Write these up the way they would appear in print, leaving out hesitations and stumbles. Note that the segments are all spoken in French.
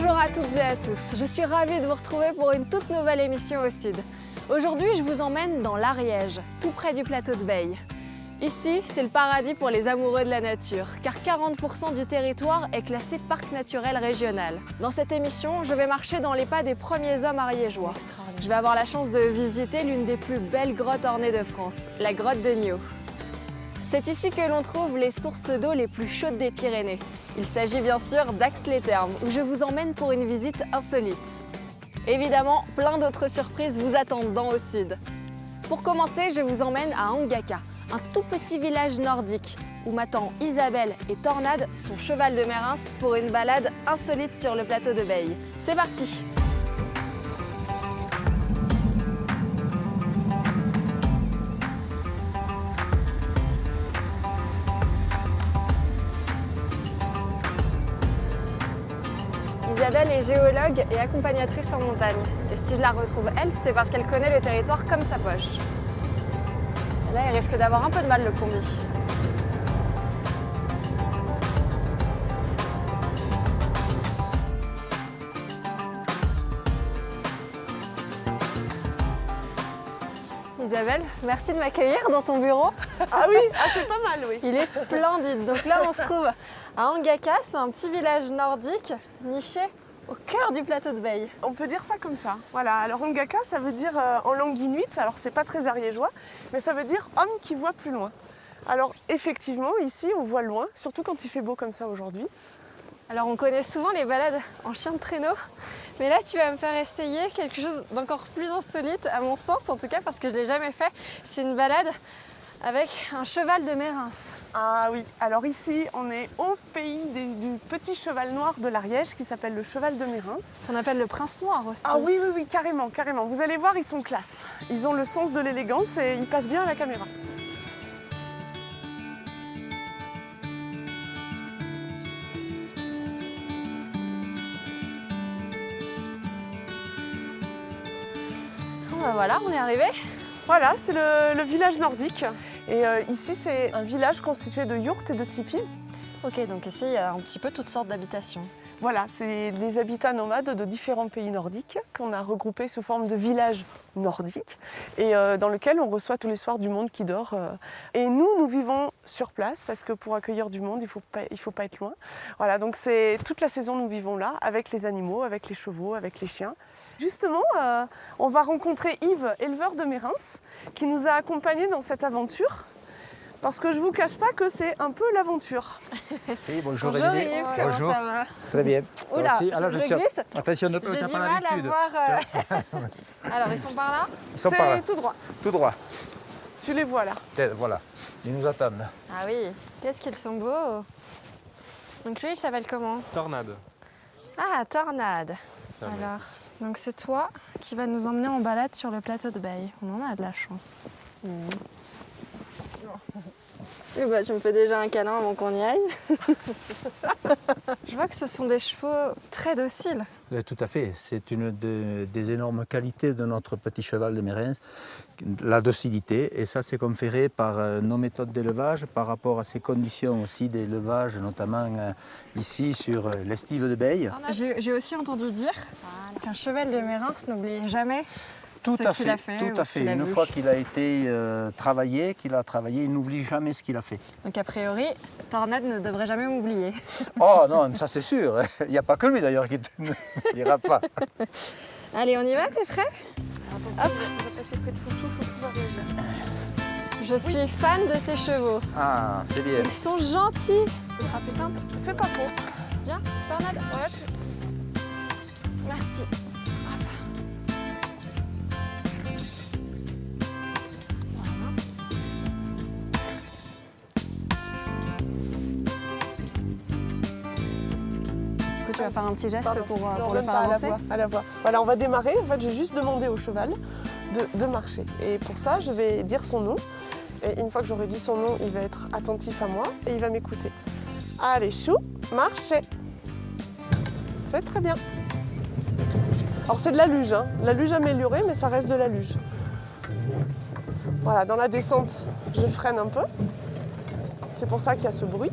Bonjour à toutes et à tous, je suis ravie de vous retrouver pour une toute nouvelle émission au Sud. Aujourd'hui, je vous emmène dans l'Ariège, tout près du plateau de Beille. Ici, c'est le paradis pour les amoureux de la nature, car 40% du territoire est classé parc naturel régional. Dans cette émission, je vais marcher dans les pas des premiers hommes ariégeois. Je vais avoir la chance de visiter l'une des plus belles grottes ornées de France, la grotte de Niaux. C'est ici que l'on trouve les sources d'eau les plus chaudes des Pyrénées. Il s'agit bien sûr d'Ax-les-Thermes, où je vous emmène pour une visite insolite. Évidemment, plein d'autres surprises vous attendent dans au sud. Pour commencer, je vous emmène à Angaka, un tout petit village nordique, où m'attend Isabelle et Tornade, son cheval de Mérins, pour une balade insolite sur le plateau de Beille. C'est parti! Isabelle est géologue et accompagnatrice en montagne. Et si je la retrouve elle, c'est parce qu'elle connaît le territoire comme sa poche. Et là, elle risque d'avoir un peu de mal le combi. Isabelle, merci de m'accueillir dans ton bureau. Ah oui, c'est pas mal, oui. Il est splendide. Donc là, on se trouve à Angaka, c'est un petit village nordique niché au cœur du plateau de Beille. On peut dire ça comme ça. Voilà, alors Angaka, ça veut dire en langue inuite, alors c'est pas très ariégeois, mais ça veut dire homme qui voit plus loin. Alors effectivement, ici, on voit loin, surtout quand il fait beau comme ça aujourd'hui. Alors on connaît souvent les balades en chien de traîneau, mais là tu vas me faire essayer quelque chose d'encore plus insolite, à mon sens en tout cas, parce que je ne l'ai jamais fait. C'est une balade avec un cheval de Mérins. Ah oui, alors ici, on est au pays du petit cheval noir de l'Ariège qui s'appelle le cheval de Mérins. Qu'on appelle le prince noir aussi. Ah oui, oui, oui, carrément, carrément. Vous allez voir, ils sont classe. Ils ont le sens de l'élégance et ils passent bien à la caméra. Bon, ben voilà, on est arrivé. Voilà, c'est le village nordique. Et ici, c'est un village constitué de yourtes et de tipis. Ok, donc ici il y a un petit peu toutes sortes d'habitations. Voilà, c'est des habitats nomades de différents pays nordiques qu'on a regroupés sous forme de villages nordiques et dans lequel on reçoit tous les soirs du monde qui dort. Et nous vivons sur place parce que pour accueillir du monde, il faut pas être loin. Voilà, donc c'est toute la saison nous vivons là avec les animaux, avec les chevaux, avec les chiens. Justement, on va rencontrer Yves, éleveur de Mérins, qui nous a accompagnés dans cette aventure. Parce que je ne vous cache pas que c'est un peu l'aventure. Oui, bonjour, Bonjour Émilie. Yves, comment Bonjour. ça va? Très bien. Oula, Merci. Alors, je suis- glisse. Attention, ne J'ai t'as du pas mal à l'habitude. voir... Alors ils sont par là? Ils sont par là, C'est tout droit. tout droit. Tu les vois là. Tiens, voilà, ils nous attendent. Ah oui, qu'est-ce qu'ils sont beaux. Donc lui il s'appelle comment? Tornade. Ah, Tornade. Ça va. Alors, donc c'est toi qui vas nous emmener en balade sur le plateau de Beille. On en a de la chance. Oui, bah, tu me fais déjà un câlin avant qu'on y aille. Je vois que ce sont des chevaux très dociles. Tout à fait, c'est une des énormes qualités de notre petit cheval de Mérins, la docilité. Et ça, c'est conféré par nos méthodes d'élevage, par rapport à ces conditions aussi d'élevage, notamment ici sur l'estive de Beille. J'ai aussi entendu dire qu'un cheval de Mérins n'oublie jamais Tout ce à qu'il a fait, fait. tout ou à ce fait. qu'il a Une vu. fois qu'il a été travaillé, il n'oublie jamais ce qu'il a fait. Donc a priori, Tornade ne devrait jamais m'oublier. Oh non, ça c'est sûr. Il n'y a pas que lui d'ailleurs qui ne ira pas. Allez, on y va, t'es prêt? Hop. On va passer près de Chouchou, Chouchou va réagir. Je suis fan de ces chevaux. Ah, c'est bien. Ils sont gentils. Ce sera plus simple. C'est pas faux. Viens, Tornade. Merci. Est-ce que tu vas faire un petit geste Pardon. pour Non, le même faire pas, avancer? à la voix. Voilà, on va démarrer. En fait, j'ai juste demandé au cheval de marcher. Et pour ça, je vais dire son nom. Et une fois que j'aurai dit son nom, il va être attentif à moi et il va m'écouter. Allez, chou, marchez. C'est très bien. Alors c'est de la luge, hein. La luge améliorée, mais ça reste de la luge. Voilà, dans la descente, je freine un peu. C'est pour ça qu'il y a ce bruit.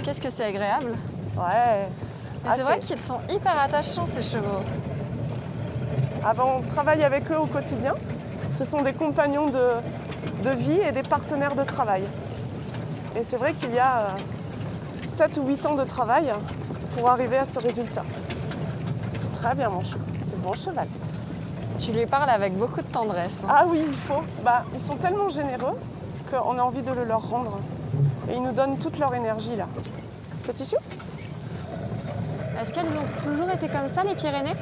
Qu'est-ce que c'est agréable. Ouais. Mais c'est vrai qu'ils sont hyper attachants, ces chevaux. On travaille avec eux au quotidien. Ce sont des compagnons de vie et des partenaires de travail. Et c'est vrai qu'il y a 7 ou 8 ans de travail pour arriver à ce résultat. Très bien, mon cheval. C'est bon cheval. Tu lui parles avec beaucoup de tendresse. Ah oui, il faut. Ils sont tellement généreux qu'on a envie de le leur rendre. Et ils nous donnent toute leur énergie, là. Petit chou? Est-ce qu'elles ont toujours été comme ça, les Pyrénées?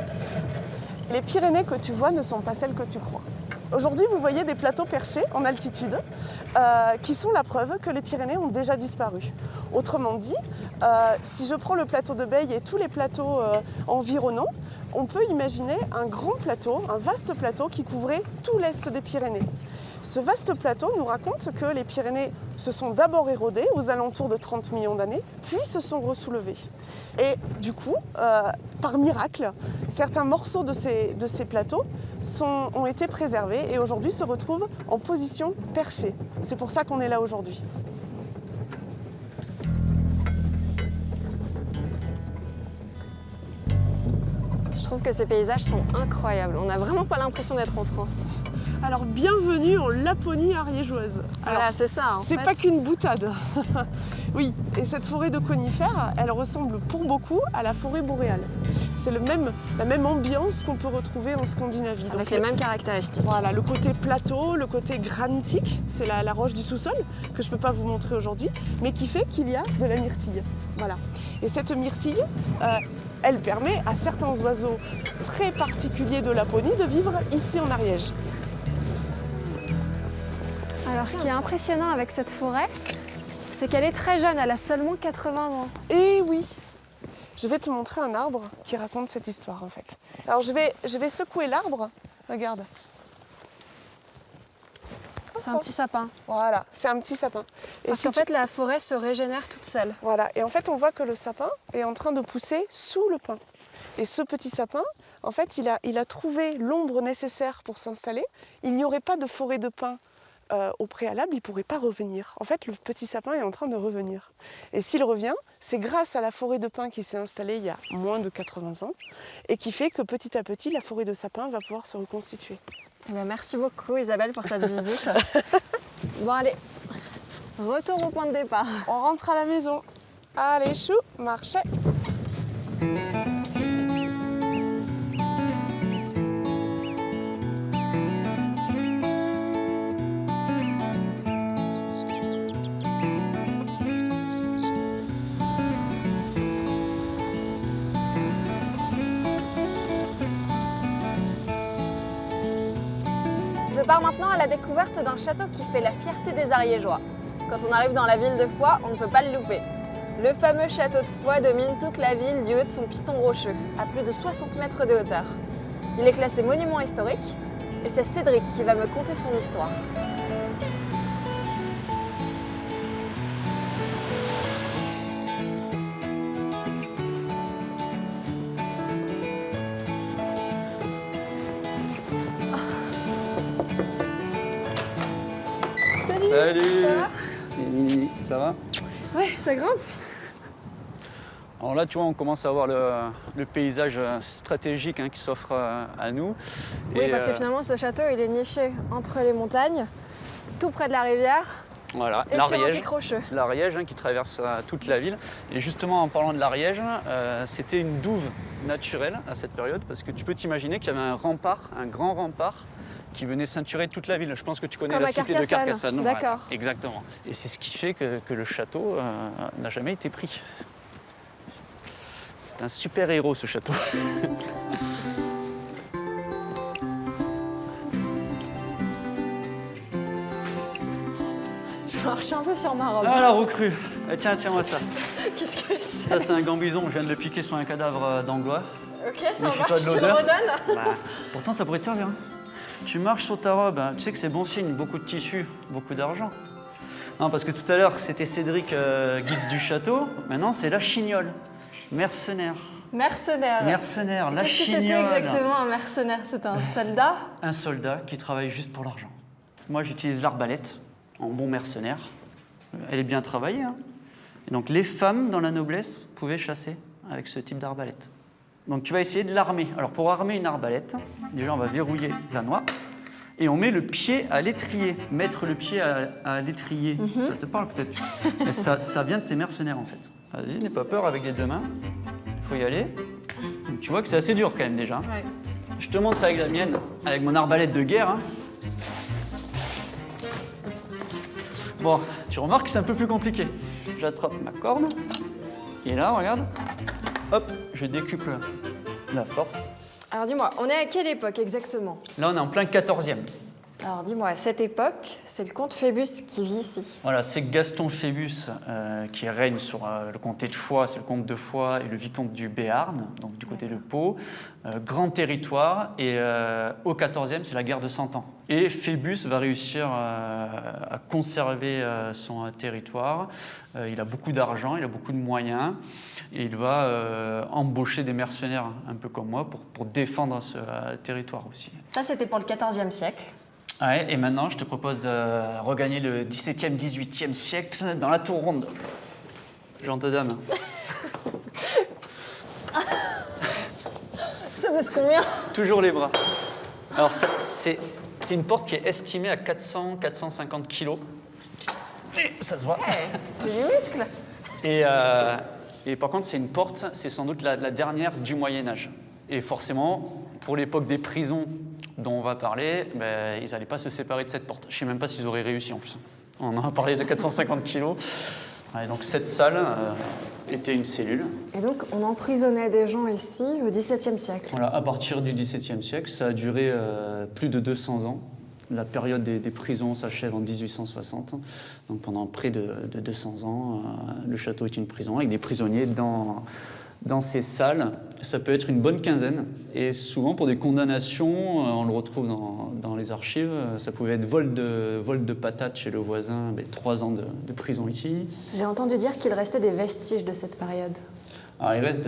Les Pyrénées que tu vois ne sont pas celles que tu crois. Aujourd'hui, vous voyez des plateaux perchés en altitude qui sont la preuve que les Pyrénées ont déjà disparu. Autrement dit, si je prends le plateau de Beille et tous les plateaux environnants, on peut imaginer un grand plateau, un vaste plateau qui couvrait tout l'est des Pyrénées. Ce vaste plateau nous raconte que les Pyrénées se sont d'abord érodées aux alentours de 30 millions d'années, puis se sont ressoulevées. Et du coup, par miracle, certains morceaux de ces plateaux ont été préservés et aujourd'hui se retrouvent en position perchée. C'est pour ça qu'on est là aujourd'hui. Je trouve que ces paysages sont incroyables. On n'a vraiment pas l'impression d'être en France. Alors bienvenue en Laponie ariégeoise. Voilà, c'est ça. C'est pas qu'une boutade. Oui, et cette forêt de conifères, elle ressemble pour beaucoup à la forêt boréale. C'est la même ambiance qu'on peut retrouver en Scandinavie. Avec les mêmes caractéristiques. Voilà, le côté plateau, le côté granitique, c'est la roche du sous-sol, que je ne peux pas vous montrer aujourd'hui, mais qui fait qu'il y a de la myrtille. Voilà. Et cette myrtille, elle permet à certains oiseaux très particuliers de Laponie de vivre ici en Ariège. Alors, ce qui est impressionnant avec cette forêt, c'est qu'elle est très jeune, elle a seulement 80 ans. Et oui, je vais te montrer un arbre qui raconte cette histoire en fait. Alors je vais secouer l'arbre, regarde. C'est un petit sapin. Voilà, c'est un petit sapin. Et Parce qu'en fait, la forêt se régénère toute seule. Voilà, et en fait on voit que le sapin est en train de pousser sous le pin. Et ce petit sapin, en fait, il a trouvé l'ombre nécessaire pour s'installer. Il n'y aurait pas de forêt de pins au préalable, il ne pourrait pas revenir. En fait, le petit sapin est en train de revenir. Et s'il revient, c'est grâce à la forêt de pins qui s'est installée il y a moins de 80 ans et qui fait que petit à petit, la forêt de sapins va pouvoir se reconstituer. Eh bien, merci beaucoup Isabelle pour cette visite. Bon allez, retour au point de départ. On rentre à la maison. Allez, chou, marchez. Je pars maintenant à la découverte d'un château qui fait la fierté des Ariégeois. Quand on arrive dans la ville de Foix, on ne peut pas le louper. Le fameux château de Foix domine toute la ville du haut de son piton rocheux, à plus de 60 mètres de hauteur. Il est classé monument historique et c'est Cédric qui va me conter son histoire. Salut. Ça va ? Émilie, ça va? Ouais, ça grimpe. Alors là, tu vois, on commence à voir le paysage stratégique qui s'offre à nous. Oui, Et, parce que finalement, ce château, il est niché entre les montagnes, tout près de la rivière voilà, et sur un l'Ariège. pic rocheux. L'Ariège qui traverse toute la ville. Et justement, en parlant de l'Ariège, c'était une douve naturelle à cette période, parce que tu peux t'imaginer qu'il y avait un rempart, un grand rempart, qui venait ceinturer toute la ville. Je pense que tu connais Comme la à cité de Carcassonne. Voilà, D'accord. exactement. Et c'est ce qui fait que le château n'a jamais été pris. C'est un super héros, ce château. Je marche un peu sur ma robe. Ah, la recrue. Tiens, tiens-moi ça. Qu'est-ce que c'est? Ça, c'est un gambison. Je viens de le piquer sur un cadavre d'Angoi. Ok, ça Méfie-toi marche, de tu le l'odeur. redonnes? Bah, pourtant, ça pourrait te servir. Tu marches sur ta robe, tu sais que c'est bon signe, beaucoup de tissu, beaucoup d'argent. Non, parce que tout à l'heure, c'était Cédric, guide du château. Maintenant, c'est la chignole, mercenaire. Mercenaire. Mercenaire, la Qu'est-ce que c'était chignole. exactement un mercenaire? C'est un soldat? Un soldat qui travaille juste pour l'argent. Moi, j'utilise l'arbalète en bon mercenaire. Elle est bien travaillée. Et donc, les femmes dans la noblesse pouvaient chasser avec ce type d'arbalète. Donc tu vas essayer de l'armer. Alors pour armer une arbalète, déjà on va verrouiller la noix et on met le pied à l'étrier. Mettre le pied à l'étrier, ça te parle peut-être. Mais ça vient de ces mercenaires en fait. Vas-y, n'aie pas peur avec les deux mains. Il faut y aller. Donc, tu vois que c'est assez dur quand même déjà. Ouais. Je te montre avec la mienne, avec mon arbalète de guerre. Hein. Bon, tu remarques que c'est un peu plus compliqué. J'attrape ma corde. Et là, regarde. Hop, je décuple la force. Alors dis-moi, on est à quelle époque exactement? Là, on est en plein 14e. Alors dis-moi, à cette époque, c'est le comte Phébus qui vit ici. Voilà, c'est Gaston Phébus qui règne sur le comté de Foix, c'est le comte de Foix et le vicomte du Béarn, donc du côté de Pau. Grand territoire, et au XIVe, c'est la guerre de 100 ans. Et Phébus va réussir à conserver son territoire. Il a beaucoup d'argent, il a beaucoup de moyens, et il va embaucher des mercenaires, un peu comme moi, pour défendre ce territoire aussi. Ça, c'était pour le XIVe siècle. Ouais, et maintenant, je te propose de regagner le XVIIe, XVIIIe siècle dans la tour ronde. Gentes dames. Ça pèse combien? Toujours les bras. Alors, c'est une porte qui est estimée à 400-450 kilos. Et ça se voit. J'ai du muscle. Et par contre, c'est une porte, c'est sans doute la dernière du Moyen-Âge. Et forcément, pour l'époque des prisons dont on va parler, ben, ils n'allaient pas se séparer de cette porte. Je ne sais même pas s'ils auraient réussi en plus. On en a parlé de 450 kilos. Ouais, donc cette salle était une cellule. Et donc, on emprisonnait des gens ici au XVIIe siècle. Voilà, à partir du XVIIe siècle, ça a duré plus de 200 ans. La période des prisons s'achève en 1860. Donc pendant près de 200 ans, le château est une prison avec des prisonniers dans ces salles. Ça peut être une bonne quinzaine. Et souvent, pour des condamnations, on le retrouve dans les archives, ça pouvait être vol de patates chez le voisin, 3 ans de prison ici. J'ai entendu dire qu'il restait des vestiges de cette période. Alors, il reste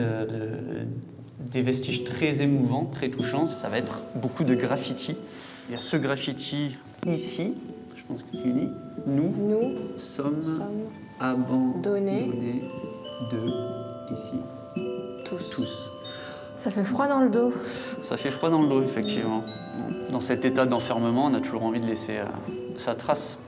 des vestiges très émouvants, très touchants. Ça va être beaucoup de graffitis. Il y a ce graffiti ici, je pense que tu lis. Nous sommes abandonnés de ici. Tous. Ça fait froid dans le dos. Ça fait froid dans le dos, effectivement. Dans cet état d'enfermement, on a toujours envie de laisser sa trace.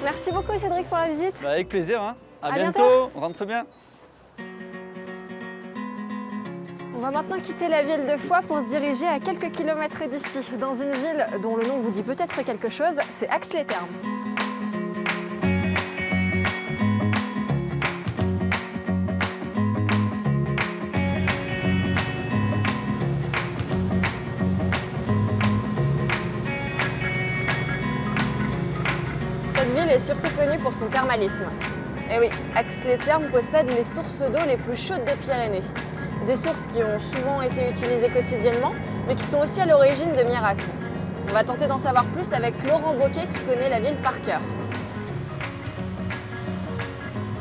Merci beaucoup Cédric pour la visite. Bah, avec plaisir, hein. À bientôt. bientôt. Rentre bien. On va maintenant quitter la ville de Foix pour se diriger à quelques kilomètres d'ici, dans une ville dont le nom vous dit peut-être quelque chose, c'est Ax-les-Thermes. Cette ville est surtout connue pour son thermalisme. Et oui, Ax-les-Thermes possède les sources d'eau les plus chaudes des Pyrénées. Des sources qui ont souvent été utilisées quotidiennement, mais qui sont aussi à l'origine de miracles. On va tenter d'en savoir plus avec Laurent Boquet qui connaît la ville par cœur.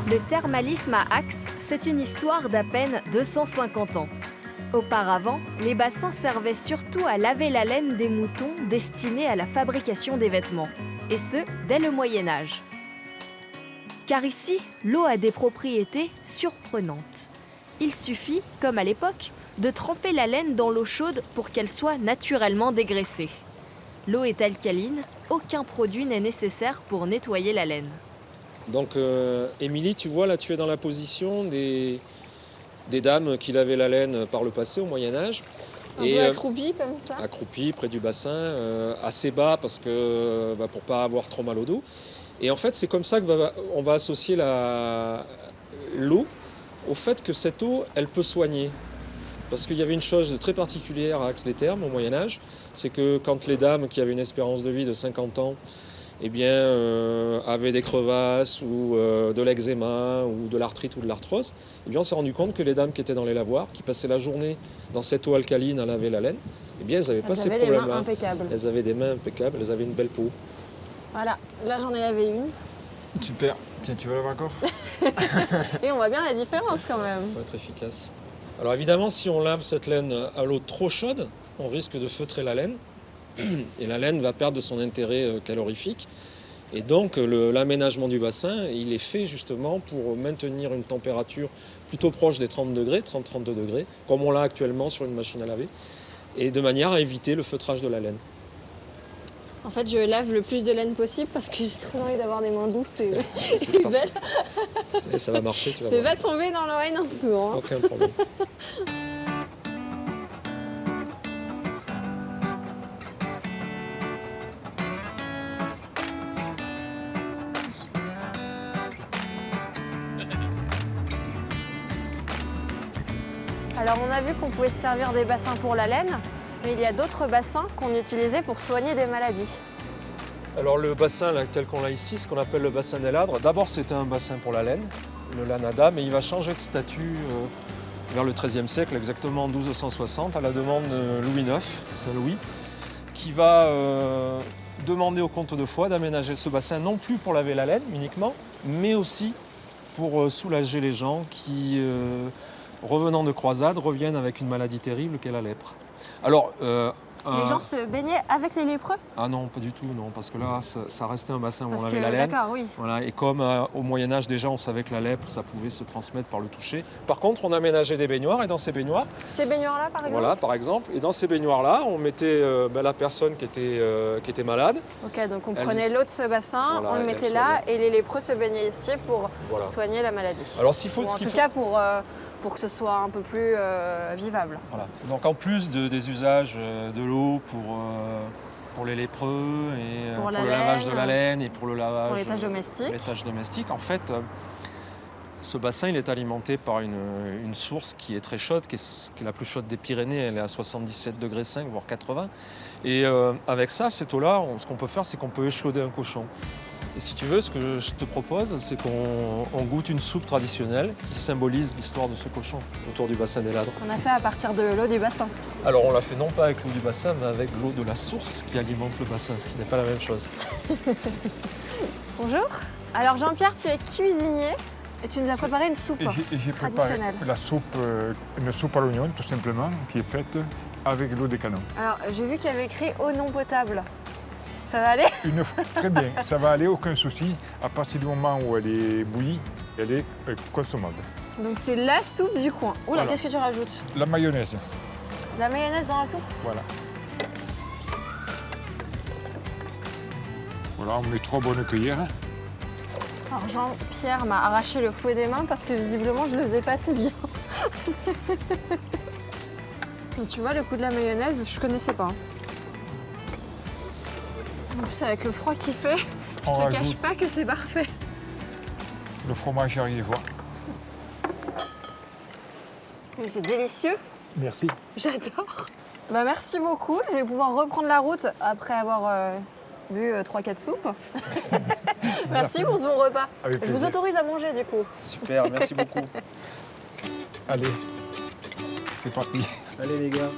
Le thermalisme à Ax, c'est une histoire d'à peine 250 ans. Auparavant, les bassins servaient surtout à laver la laine des moutons destinés à la fabrication des vêtements. Et ce, dès le Moyen-Âge. Car ici, l'eau a des propriétés surprenantes. Il suffit, comme à l'époque, de tremper la laine dans l'eau chaude pour qu'elle soit naturellement dégraissée. L'eau est alcaline, aucun produit n'est nécessaire pour nettoyer la laine. Donc, Émilie, tu vois, là, tu es dans la position des dames qui lavaient la laine par le passé, au Moyen-Âge. Un peu accroupi comme ça. Accroupi près du bassin, assez bas parce que, pour pas avoir trop mal au dos. Et en fait, c'est comme ça qu'on va associer l'eau au fait que cette eau, elle peut soigner. Parce qu'il y avait une chose très particulière à Ax-les-Thermes au Moyen-Âge, c'est que quand les dames qui avaient une espérance de vie de 50 ans avaient des crevasses ou de l'eczéma ou de l'arthrite ou de l'arthrose, on s'est rendu compte que les dames qui étaient dans les lavoirs, qui passaient la journée dans cette eau alcaline à laver la laine, elles n'avaient pas ces problèmes-là. Elles avaient des mains impeccables. Elles avaient des mains impeccables, elles avaient une belle peau. Voilà, là j'en ai lavé une. Super. Tiens, tu veux l'avoir encore? Et on voit bien la différence quand même. Il faut être efficace. Alors évidemment, si on lave cette laine à l'eau trop chaude, on risque de feutrer la laine. Et la laine va perdre de son intérêt calorifique. Et donc l'aménagement du bassin, il est fait justement pour maintenir une température plutôt proche des 30 degrés, 30-32 degrés, comme on l'a actuellement sur une machine à laver, et de manière à éviter le feutrage de la laine. En fait, je lave le plus de laine possible parce que j'ai très envie d'avoir des mains douces et C'est parfait. belles. Ça va marcher, tu vas C'est voir. va tomber dans l'oreille d'un sourd. Hein. Aucun problème. Alors on a vu qu'on pouvait se servir des bassins pour la laine, mais il y a d'autres bassins qu'on utilisait pour soigner des maladies. Alors le bassin là, tel qu'on l'a ici, ce qu'on appelle le bassin des ladres, d'abord c'était un bassin pour la laine, le lanada, mais il va changer de statut vers le XIIIe siècle, exactement en 1260, à la demande de Louis IX, Saint-Louis, qui va demander au comte de Foix d'aménager ce bassin non plus pour laver la laine uniquement, mais aussi pour soulager les gens qui, revenant de croisade, reviennent avec une maladie terrible qu'est la lèpre. Alors, Les gens se baignaient avec les lépreux? Ah non, pas du tout, non, parce que là, ça restait un bassin où on Parce lavait que, la laine. d'accord, oui. Voilà, et comme au Moyen-Âge, déjà, on savait que la lèpre, ça pouvait se transmettre par le toucher. Par contre, on aménageait des baignoires, et dans ces baignoires, Ces baignoires-là, par exemple? voilà, par exemple, et dans ces baignoires-là, on mettait la personne qui était malade. Ok, donc on Elle prenait dit- l'eau de ce bassin, Voilà, on le et mettait elle là, et les lépreux se baignaient ici pour Voilà. soigner la maladie. Alors, s'il faut, Ou ce en qu'il tout faut- cas pour que ce soit un peu plus vivable. Voilà. Donc, en plus des usages de l'eau pour les lépreux et Pour pour la le lavage laine, de la laine et pour le lavage Pour les tâches domestiques. pour les tâches domestiques, en fait, ce bassin il est alimenté par une source qui est très chaude, qui est la plus chaude des Pyrénées. Elle est à 77 degrés 5, voire 80. Et avec ça, cette eau-là, ce qu'on peut faire, c'est qu'on peut échauder un cochon. Et si tu veux, ce que je te propose, c'est qu'on goûte une soupe traditionnelle qui symbolise l'histoire de ce cochon autour du bassin des Ladres. On a fait à partir de l'eau du bassin. Alors on l'a fait non pas avec l'eau du bassin, mais avec l'eau de la source qui alimente le bassin, ce qui n'est pas la même chose. Bonjour. Alors Jean-Pierre, tu es cuisinier et tu nous as préparé une soupe Et j'ai préparé traditionnelle. la soupe, une soupe à l'oignon tout simplement, qui est faite avec l'eau des canons. Alors j'ai vu qu'il y avait écrit eau non potable. Ça va aller? Très bien, ça va aller, aucun souci. À partir du moment où elle est bouillie, elle est consommable. Donc c'est la soupe du coin. Oula, Voilà. qu'est-ce que tu rajoutes? La mayonnaise, De la mayonnaise dans la soupe? voilà. Voilà, on met 3 bonnes cuillères. Alors Jean-Pierre m'a arraché le fouet des mains parce que visiblement je le faisais pas assez bien. Donc, tu vois, le coup de la mayonnaise, je connaissais pas. En plus avec le froid qu'il fait, je On te cache rajoute pas que c'est parfait. le fromage ariégeois. Mais c'est délicieux, Merci. j'adore. Bah, merci beaucoup, je vais pouvoir reprendre la route après avoir bu 3-4 soupes. Merci pour ce bon repas. Avec Je vous plaisir. autorise à manger du coup. Super, merci beaucoup. Allez, c'est parti. Allez les gars.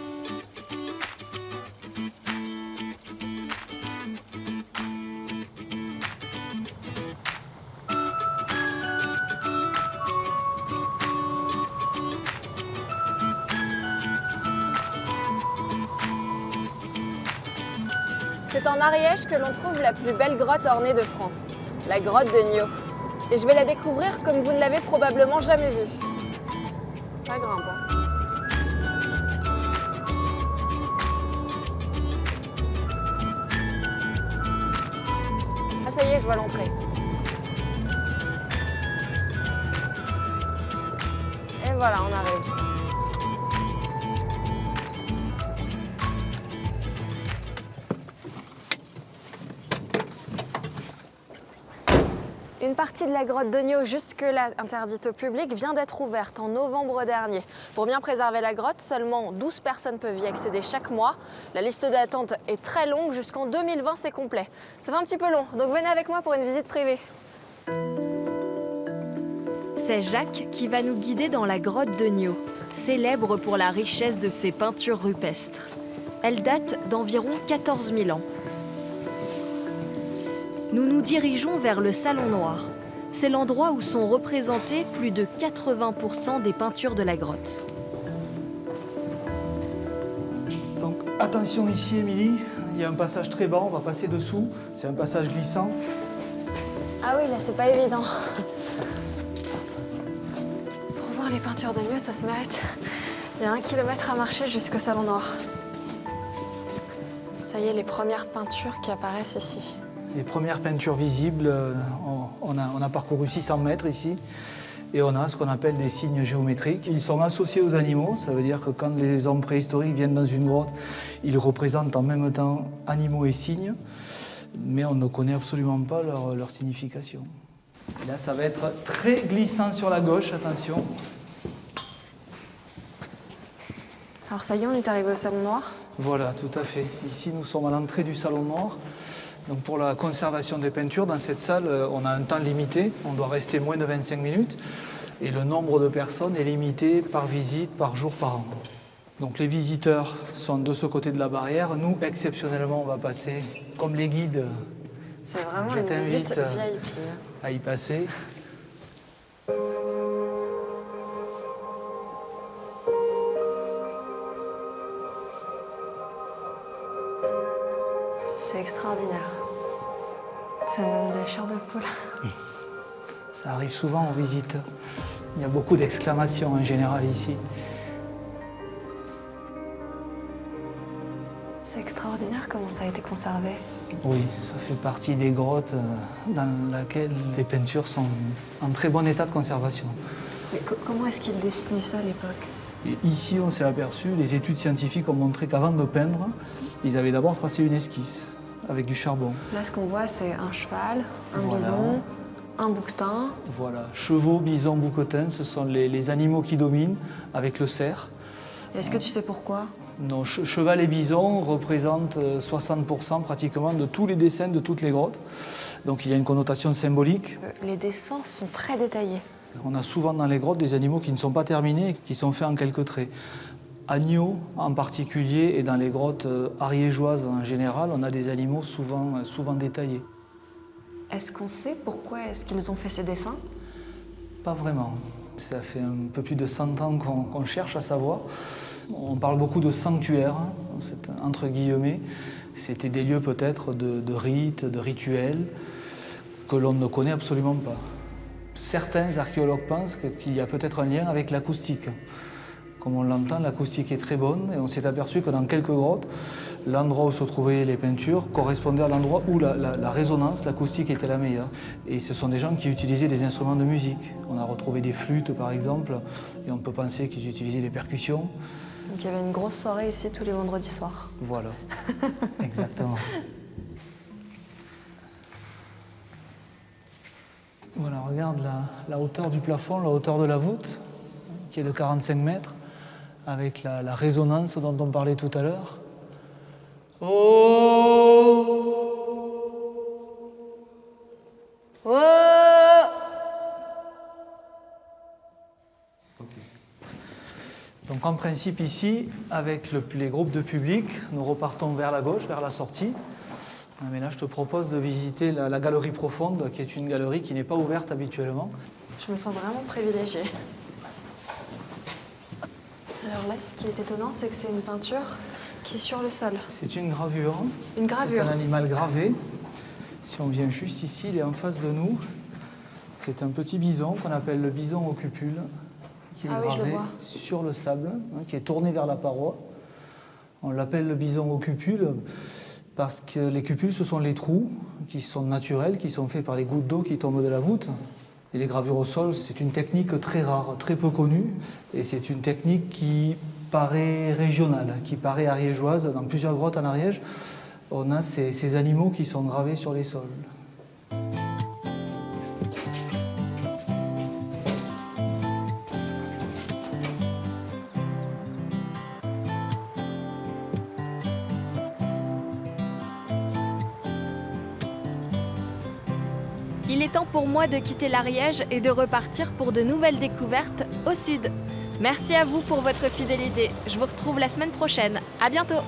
C'est en Ariège que l'on trouve la plus belle grotte ornée de France, la grotte de Niaux. Et je vais la découvrir comme vous ne l'avez probablement jamais vue. Ça grimpe. Hein. Ah ça y est, je vois l'entrée. Et voilà, on arrive. Une partie de la grotte de Niaux, jusque-là interdite au public, vient d'être ouverte en novembre dernier. Pour bien préserver la grotte, seulement 12 personnes peuvent y accéder chaque mois. La liste d'attente est très longue, jusqu'en 2020 c'est complet. Ça fait un petit peu long, donc venez avec moi pour une visite privée. C'est Jacques qui va nous guider dans la grotte de Niaux, célèbre pour la richesse de ses peintures rupestres. Elle date d'environ 14 000 ans. Nous nous dirigeons vers le Salon Noir. C'est l'endroit où sont représentées plus de 80% des peintures de la grotte. Donc attention ici, Émilie, il y a un passage très bas, on va passer dessous. C'est un passage glissant. Ah oui, là, c'est pas évident. Pour voir les peintures de lieu, ça se mérite. Il y a 1 kilomètre à marcher jusqu'au Salon Noir. Ça y est, les premières peintures qui apparaissent ici. Les premières peintures visibles, on a parcouru 600 mètres ici. Et on a ce qu'on appelle des signes géométriques. Ils sont associés aux animaux, ça veut dire que quand les hommes préhistoriques viennent dans une grotte, ils représentent en même temps animaux et signes, mais on ne connaît absolument pas leur signification. Et là, ça va être très glissant sur la gauche, attention. Alors ça y est, on est arrivé au Salon Noir. Voilà, tout à fait. Ici, nous sommes à l'entrée du Salon Noir. Donc pour la conservation des peintures, dans cette salle, on a un temps limité. On doit rester moins de 25 minutes. Et le nombre de personnes est limité par visite, par jour, par an. Donc les visiteurs sont de ce côté de la barrière. Nous, exceptionnellement, on va passer comme les guides. C'est vraiment Je une visite t'invite VIP. à y passer. C'est extraordinaire. Ça me donne la chair de poule. Ça arrive souvent aux visiteurs. Il y a beaucoup d'exclamations en général ici. C'est extraordinaire comment ça a été conservé. Oui, ça fait partie des grottes dans lesquelles les peintures sont en très bon état de conservation. Mais comment est-ce qu'ils dessinaient ça à l'époque? Et ici, on s'est aperçu, les études scientifiques ont montré qu'avant de peindre, ils avaient d'abord tracé une esquisse avec du charbon. Là, ce qu'on voit, c'est un cheval, un Voilà. bison, un bouquetin. Voilà, chevaux, bisons, bouquetins, ce sont les animaux qui dominent avec le cerf. Est-ce que tu sais pourquoi? Non, cheval et bison représentent 60% pratiquement de tous les dessins de toutes les grottes. Donc il y a une connotation symbolique. Les dessins sont très détaillés. On a souvent dans les grottes des animaux qui ne sont pas terminés, qui sont faits en quelques traits. Agneaux en particulier, et dans les grottes ariégeoises en général, on a des animaux souvent détaillés. Est-ce qu'on sait pourquoi est-ce qu'ils ont fait ces dessins? Pas vraiment. Ça fait un peu plus de 100 ans qu'on cherche à savoir. On parle beaucoup de sanctuaires, entre guillemets. C'était des lieux peut-être de rites, de rituels, que l'on ne connaît absolument pas. Certains archéologues pensent qu'il y a peut-être un lien avec l'acoustique. Comme on l'entend, l'acoustique est très bonne et on s'est aperçu que dans quelques grottes, l'endroit où se trouvaient les peintures correspondait à l'endroit où la résonance, l'acoustique était la meilleure. Et ce sont des gens qui utilisaient des instruments de musique. On a retrouvé des flûtes par exemple, et on peut penser qu'ils utilisaient des percussions. Donc il y avait une grosse soirée ici tous les vendredis soirs. Voilà, exactement. Voilà, regarde la hauteur du plafond, la hauteur de la voûte, qui est de 45 mètres, avec la résonance dont on parlait tout à l'heure. Oh! Oh! Donc en principe ici, avec les groupes de public, nous repartons vers la gauche, vers la sortie. Mais là, je te propose de visiter la galerie profonde, qui est une galerie qui n'est pas ouverte habituellement. Je me sens vraiment privilégiée. Alors là, ce qui est étonnant, c'est que c'est une peinture qui est sur le sol. C'est une gravure. Une gravure. C'est un animal gravé. Si on vient juste ici, il est en face de nous. C'est un petit bison qu'on appelle le bison au cupule, qui est Ah oui, je le gravé vois. sur le sable, qui est tourné vers la paroi. On l'appelle le bison au cupule parce que les cupules, ce sont les trous qui sont naturels, qui sont faits par les gouttes d'eau qui tombent de la voûte. Et les gravures au sol, c'est une technique très rare, très peu connue. Et c'est une technique qui paraît régionale, qui paraît ariégeoise. Dans plusieurs grottes en Ariège, on a ces animaux qui sont gravés sur les sols. Il est temps pour moi de quitter l'Ariège et de repartir pour de nouvelles découvertes au sud. Merci à vous pour votre fidélité. Je vous retrouve la semaine prochaine. À bientôt!